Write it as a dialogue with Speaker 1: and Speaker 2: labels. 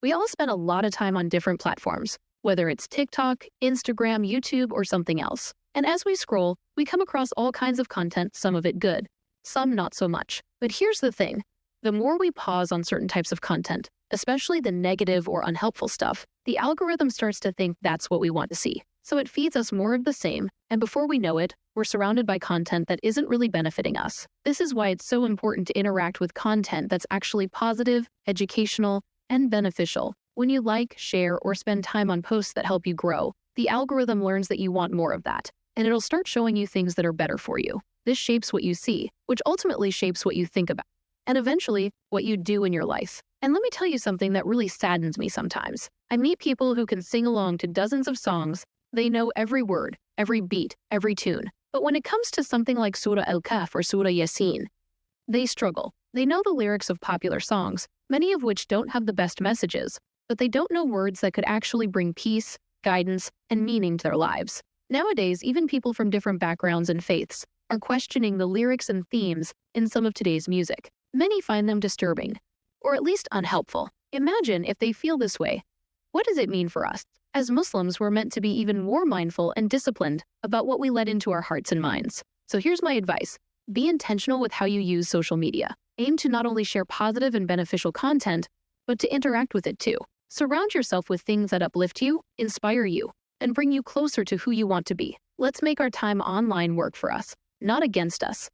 Speaker 1: We all spend a lot of time on different platforms, whether it's TikTok, Instagram, YouTube, or something else. And as we scroll, we come across all kinds of content, some of it good, some not so much. But here's the thing. The more we pause on certain types of content, especially the negative or unhelpful stuff, the algorithm starts to think that's what we want to see. So it feeds us more of the same, and before we know it, we're surrounded by content that isn't really benefiting us. This is why it's so important to interact with content that's actually positive, educational, and beneficial. When you like, share, or spend time on posts that help you grow, the algorithm learns that you want more of that, and it'll start showing you things that are better for you. This shapes what you see, which ultimately shapes what you think about, and eventually, what you do in your life. And let me tell you something that really saddens me sometimes. I meet people who can sing along to dozens of songs. They know every word, every beat, every tune. But when it comes to something like Surah Al-Kahf or Surah Yasin, they struggle. They know the lyrics of popular songs, many of which don't have the best messages, but they don't know words that could actually bring peace, guidance, and meaning to their lives. Nowadays, even people from different backgrounds and faiths are questioning the lyrics and themes in some of today's music. Many find them disturbing, or at least unhelpful. Imagine if they feel this way. What does it mean for us? As Muslims, we're meant to be even more mindful and disciplined about what we let into our hearts and minds. So here's my advice. Be intentional with how you use social media. Aim to not only share positive and beneficial content, but to interact with it too. Surround yourself with things that uplift you, inspire you, and bring you closer to who you want to be. Let's make our time online work for us, not against us.